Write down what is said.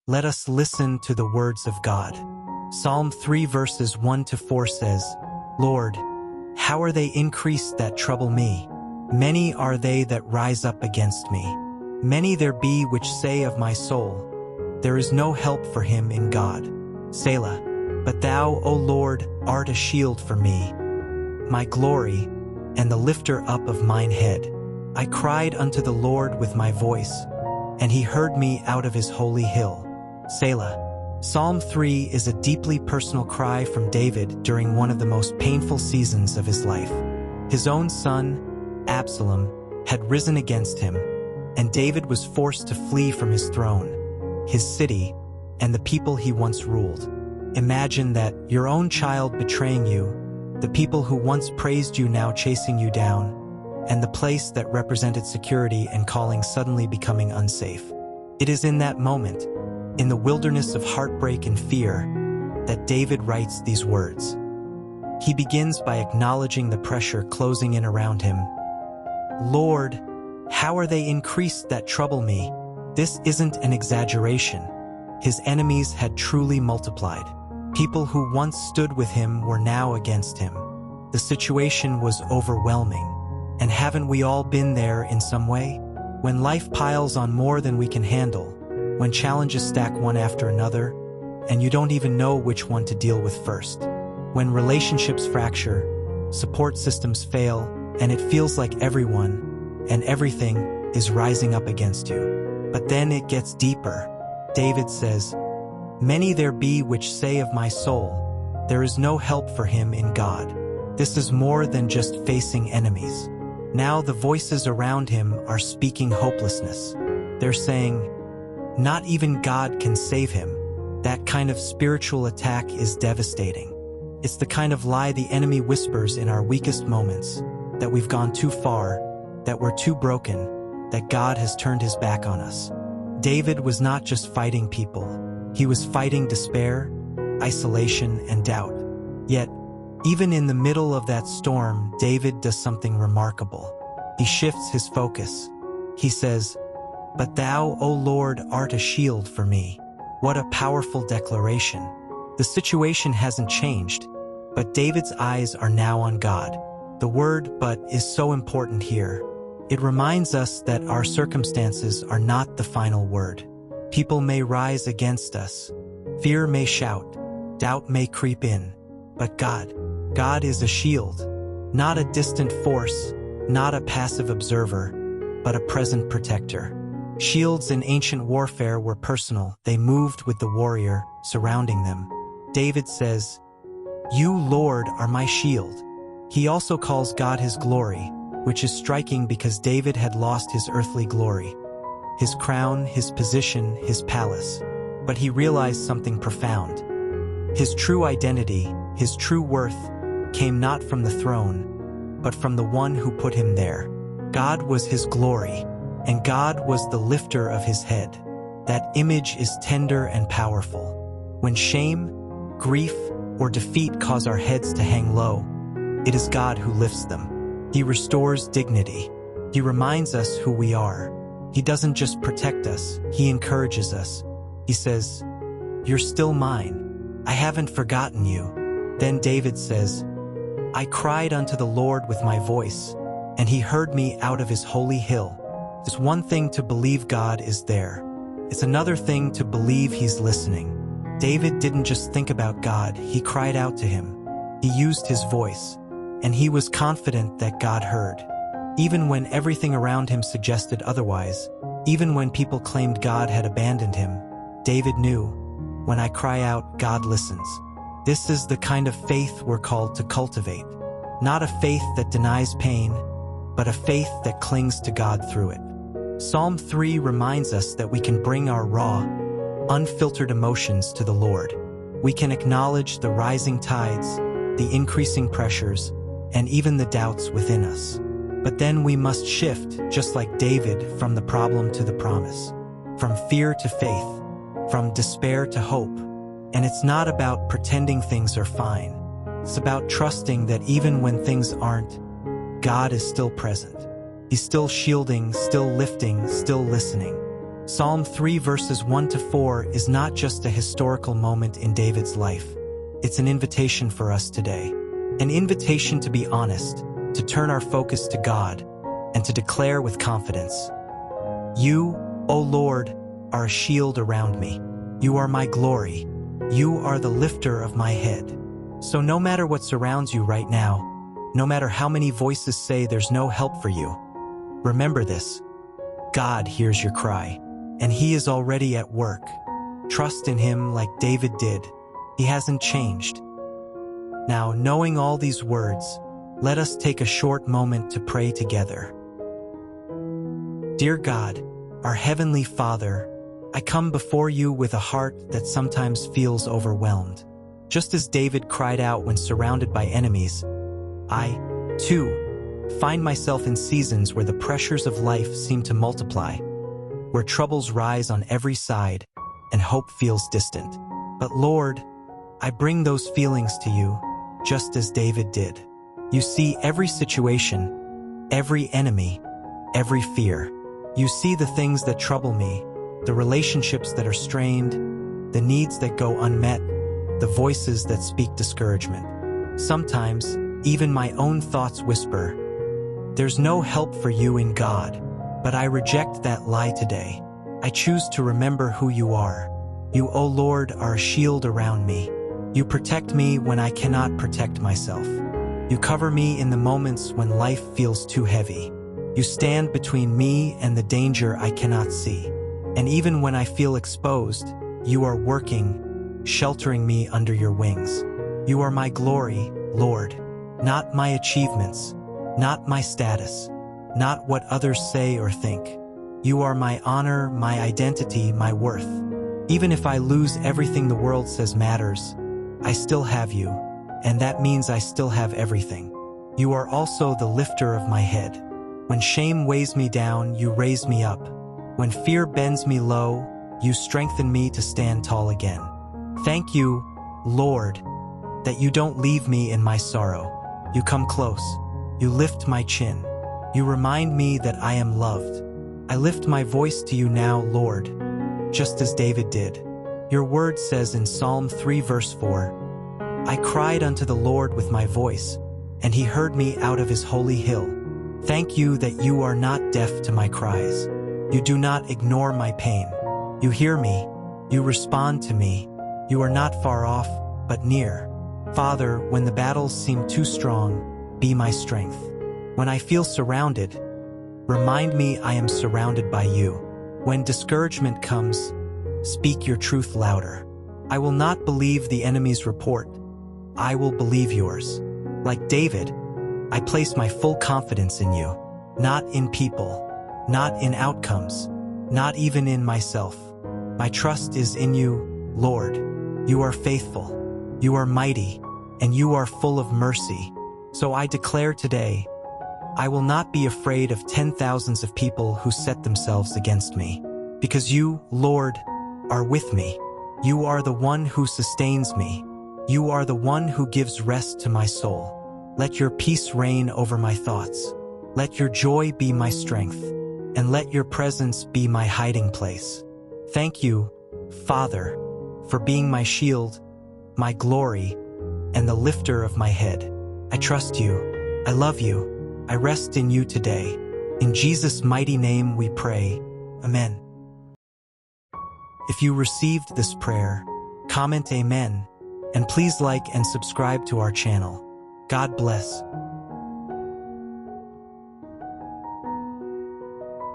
Let us listen to the words of God. Psalm 3 verses 1 to 4 says, Lord, how are they increased that trouble me? Many are they that rise up against me. Many there be which say of my soul, there is no help for him in God. Selah. But thou, O Lord, art a shield for me, my glory, and the lifter up of mine head. I cried unto the Lord with my voice, and he heard me out of his holy hill. Selah. Psalm 3 is a deeply personal cry from David during one of the most painful seasons of his life. His own son, Absalom, had risen against him, and David was forced to flee from his throne, his city, and the people he once ruled. Imagine that, your own child betraying you, the people who once praised you now chasing you down, and the place that represented security and calling suddenly becoming unsafe. It is in that moment, in the wilderness of heartbreak and fear, that David writes these words. He begins by acknowledging the pressure closing in around him. Lord, how are they increased that trouble me? This isn't an exaggeration. His enemies had truly multiplied. People who once stood with him were now against him. The situation was overwhelming. And haven't we all been there in some way? When life piles on more than we can handle, when challenges stack one after another, and you don't even know which one to deal with first. When relationships fracture, support systems fail, and it feels like everyone and everything is rising up against you. But then it gets deeper. David says, Many there be which say of my soul, there is no help for him in God. This is more than just facing enemies. Now the voices around him are speaking hopelessness. They're saying, not even God can save him. That kind of spiritual attack is devastating. It's the kind of lie the enemy whispers in our weakest moments, that we've gone too far, that we're too broken, that God has turned his back on us. David was not just fighting people. He was fighting despair, isolation, and doubt. Yet, even in the middle of that storm, David does something remarkable. He shifts his focus. He says, But thou, O Lord, art a shield for me. What a powerful declaration. The situation hasn't changed, but David's eyes are now on God. The word "but" is so important here. It reminds us that our circumstances are not the final word. People may rise against us. Fear may shout. Doubt may creep in. But God is a shield. Not a distant force, not a passive observer, but a present protector. Shields in ancient warfare were personal. They moved with the warrior, surrounding them. David says, You, Lord, are my shield. He also calls God his glory, which is striking because David had lost his earthly glory, his crown, his position, his palace. But he realized something profound. His true identity, his true worth, came not from the throne, but from the one who put him there. God was his glory, and God was the lifter of his head. That image is tender and powerful. When shame, grief, or defeat cause our heads to hang low, it is God who lifts them. He restores dignity. He reminds us who we are. He doesn't just protect us, he encourages us. He says, You're still mine. I haven't forgotten you. Then David says, I cried unto the Lord with my voice, and he heard me out of his holy hill. It's one thing to believe God is there. It's another thing to believe he's listening. David didn't just think about God, he cried out to him. He used his voice, and he was confident that God heard. Even when everything around him suggested otherwise, even when people claimed God had abandoned him, David knew, when I cry out, God listens. This is the kind of faith we're called to cultivate. Not a faith that denies pain, but a faith that clings to God through it. Psalm 3 reminds us that we can bring our raw, unfiltered emotions to the Lord. We can acknowledge the rising tides, the increasing pressures, and even the doubts within us. But then we must shift, just like David, from the problem to the promise, from fear to faith, from despair to hope. And it's not about pretending things are fine. It's about trusting that even when things aren't, God is still present. He's still shielding, still lifting, still listening. Psalm 3 verses 1 to 4 is not just a historical moment in David's life. It's an invitation for us today. An invitation to be honest, to turn our focus to God, and to declare with confidence, "You, O Lord, are a shield around me. You are my glory. You are the lifter of my head." So no matter what surrounds you right now, no matter how many voices say there's no help for you, remember this: God hears your cry, and He is already at work. Trust in Him like David did. He hasn't changed. Now, knowing all these words, let us take a short moment to pray together. Dear God, our Heavenly Father, I come before you with a heart that sometimes feels overwhelmed. Just as David cried out when surrounded by enemies, I, too, find myself in seasons where the pressures of life seem to multiply, where troubles rise on every side and hope feels distant. But Lord, I bring those feelings to you, just as David did. You see every situation, every enemy, every fear. You see the things that trouble me, the relationships that are strained, the needs that go unmet, the voices that speak discouragement. Sometimes, even my own thoughts whisper, "There's no help for you in God." But I reject that lie today. I choose to remember who you are. You, O Lord, are a shield around me. You protect me when I cannot protect myself. You cover me in the moments when life feels too heavy. You stand between me and the danger I cannot see. And even when I feel exposed, you are working, sheltering me under your wings. You are my glory, Lord, not my achievements, not my status, not what others say or think. You are my honor, my identity, my worth. Even if I lose everything the world says matters, I still have you, and that means I still have everything. You are also the lifter of my head. When shame weighs me down, you raise me up. When fear bends me low, you strengthen me to stand tall again. Thank you, Lord, that you don't leave me in my sorrow. You come close. You lift my chin. You remind me that I am loved. I lift my voice to you now, Lord, just as David did. Your word says in Psalm 3 verse 4, I cried unto the Lord with my voice, and he heard me out of his holy hill. Thank you that you are not deaf to my cries. You do not ignore my pain. You hear me. You respond to me. You are not far off, but near. Father, when the battles seem too strong, be my strength. When I feel surrounded, remind me I am surrounded by you. When discouragement comes, speak your truth louder. I will not believe the enemy's report. I will believe yours. Like David, I place my full confidence in you, not in people, not in outcomes, not even in myself. My trust is in you, Lord. You are faithful, you are mighty, and you are full of mercy. So I declare today, I will not be afraid of 10,000s of people who set themselves against me, because you, Lord, are with me. You are the one who sustains me. You are the one who gives rest to my soul. Let your peace reign over my thoughts. Let your joy be my strength, and let your presence be my hiding place. Thank you, Father, for being my shield, my glory, and the lifter of my head. I trust you. I love you. I rest in you today. In Jesus' mighty name we pray. Amen. If you received this prayer, comment Amen, and please like and subscribe to our channel. God bless.